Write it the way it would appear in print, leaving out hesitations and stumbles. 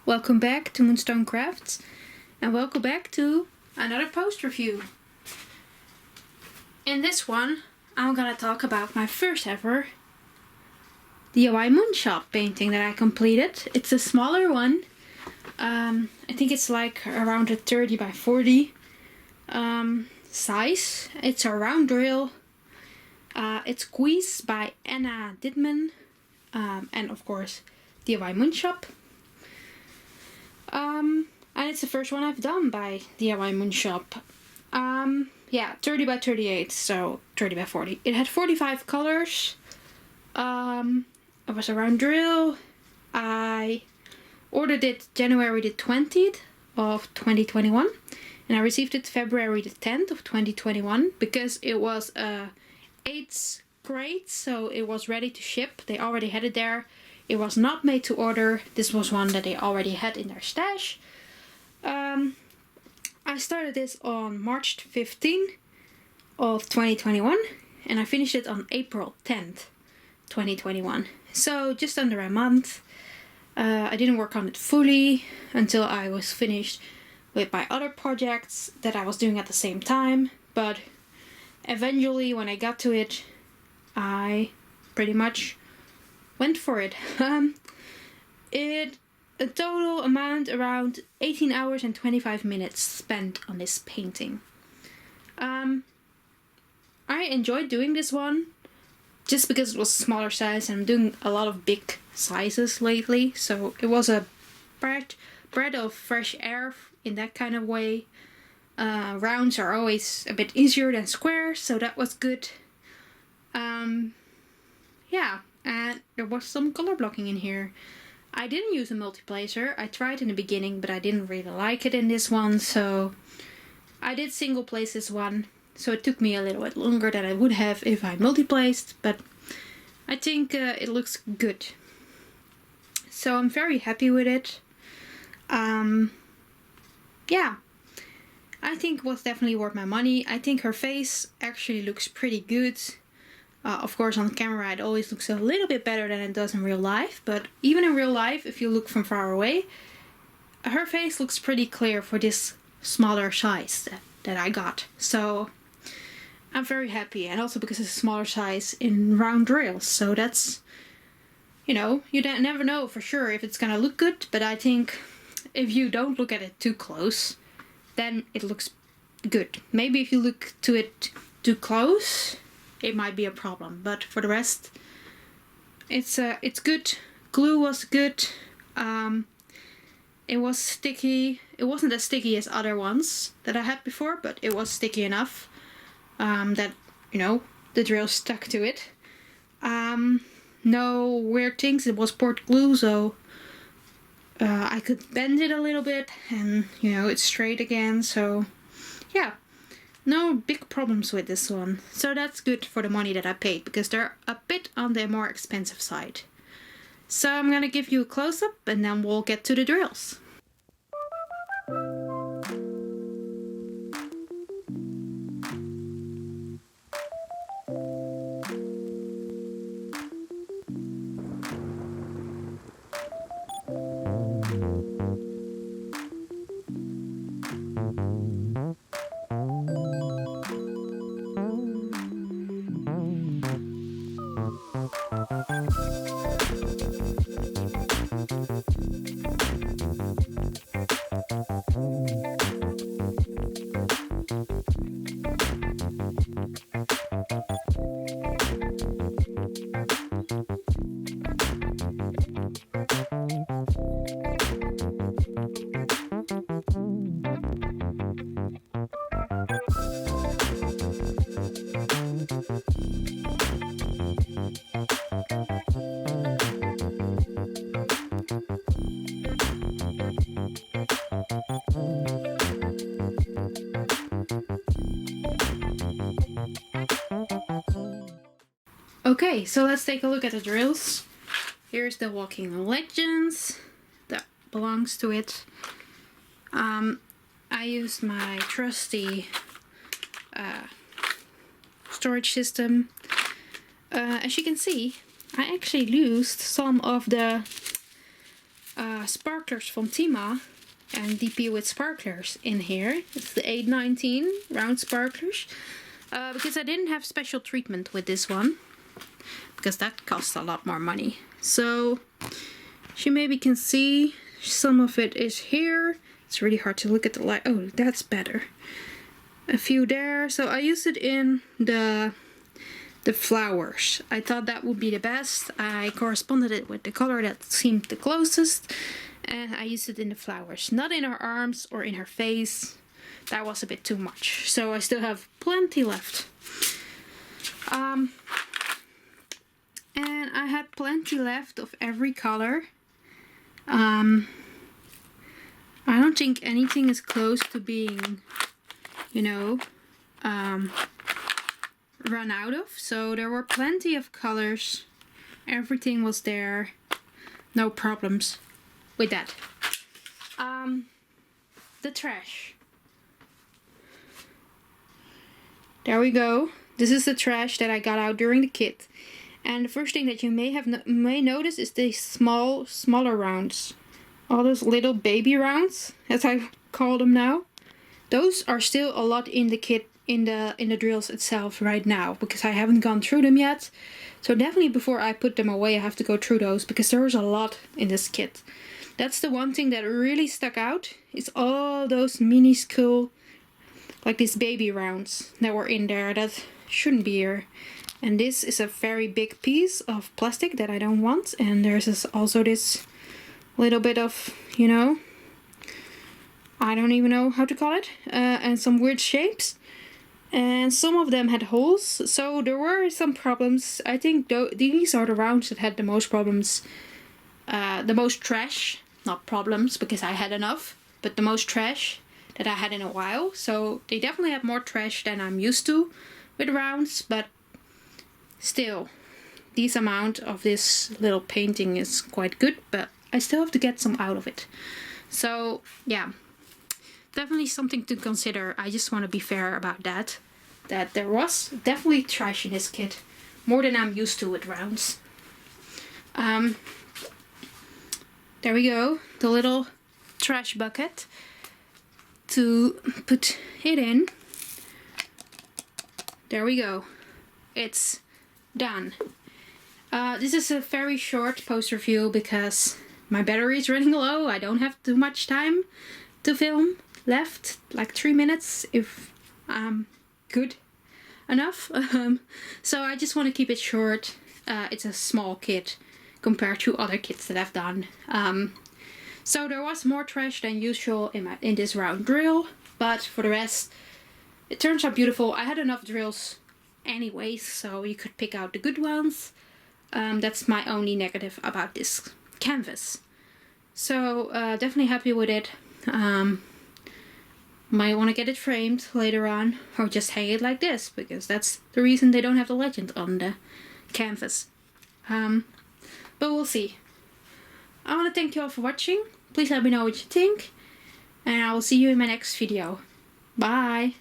welcome back to Moonstone Crafts, and welcome back to another post review. In this one, I'm gonna talk about my first ever DIYMoonshop painting that I completed. It's a smaller one. I think it's like around a 30 by 40 size. It's a round drill. It's GUISE by Dittmann, and of course DIYMoonshop. And it's the first one I've done by DIYMoonshop. Yeah, 30 by 38, so 30 by 40. It had 45 colors. It was a round drill. I ordered it January the 20th of 2021, and I received it February the 10th of 2021 because it was a 8th grade, so it was ready to ship. They already had it there. It was not made to order. This was one that they already had in their stash. I started this on March 15th of 2021, and I finished it on April 10th, 2021. So just under a month. I didn't work on it fully until I was finished with my other projects that I was doing at the same time. But eventually, when I got to it, I pretty much went for it. A total amount around 18 hours and 25 minutes spent on this painting. I enjoyed doing this one just because it was smaller size, and I'm doing a lot of big sizes lately, so it was a breath of fresh air in that kind of way. Rounds are always a bit easier than squares, so that was good. Yeah, and there was some color blocking in here. I didn't use a multiplacer. I tried in the beginning, but I didn't really like it in this one, so I did single place this one. So it took me a little bit longer than I would have if I multiplaced, but I think it looks good. So I'm very happy with it. Yeah, I think it was definitely worth my money. I think her face actually looks pretty good. Of course, on camera it always looks a little bit better than it does in real life, but even in real life, if you look from far away, her face looks pretty clear for this smaller size that I got. So I'm very happy, and also because it's a smaller size in round drills, so that's, you know, you never know for sure if it's gonna look good, but I think if you don't look at it too close, then it looks good. Maybe if you look to it too close, it might be a problem, but for the rest, it's good. Glue was good. It was sticky. It wasn't as sticky as other ones that I had before, but it was sticky enough that, you know, the drill stuck to it. No weird things. It was poured glue, so I could bend it a little bit, and, you know, it's straight again. So yeah, no big problems with this one. So that's good for the money that I paid, because they're a bit on the more expensive side. So I'm gonna give you a close-up, and then we'll get to the drills. Okay, so let's take a look at the drills. Here's the Walking Legends that belongs to it. I used my trusty storage system. As you can see, I actually used some of the sparklers from Tima and DP with sparklers in here. It's the 819 round sparklers. Because I didn't have special treatment with this one. Because that costs a lot more money. So, you maybe can see some of it is here. It's really hard to look at the light. Oh, that's better. A few there. So I used it in the flowers. I thought that would be the best. I corresponded it with the color that seemed the closest. And I used it in the flowers. Not in her arms or in her face. That was a bit too much. So I still have plenty left. And I had plenty left of every color. I don't think anything is close to being, you know, run out of. So there were plenty of colors. Everything was there. No problems with that. The trash. There we go. This is the trash that I got out during the kit. And the first thing that you may notice is these smaller rounds. All those little baby rounds, as I call them now. Those are still a lot in the kit, in the drills itself right now, because I haven't gone through them yet. So definitely before I put them away, I have to go through those, because there's a lot in this kit. That's the one thing that really stuck out, is all those minuscule, like these baby rounds that were in there that shouldn't be here. And this is a very big piece of plastic that I don't want. And there's also this little bit of, you know, I don't even know how to call it. And some weird shapes. And some of them had holes. So there were some problems. I think these are the rounds that had the most problems. The most trash. Not problems, because I had enough. But the most trash that I had in a while. So they definitely have more trash than I'm used to with rounds. But still, this amount of this little painting is quite good, but I still have to get some out of it. So yeah, definitely something to consider. I just want to be fair about that. That there was definitely trash in this kit. More than I'm used to with rounds. There we go. The little trash bucket to put it in. There we go. It's done. This is a very short post review because my battery is running low. I don't have too much time to film left, like 3 minutes if I'm good enough. So I just want to keep it short. It's a small kit compared to other kits that I've done. So there was more trash than usual in this round drill, but for the rest, it turns out beautiful. I had enough drills anyways, so you could pick out the good ones. That's my only negative about this canvas. So definitely happy with it. Might want to get it framed later on, or just hang it like this, because that's the reason they don't have the legend on the canvas. But we'll see. I want to thank you all for watching. Please let me know what you think, and I will see you in my next video. Bye!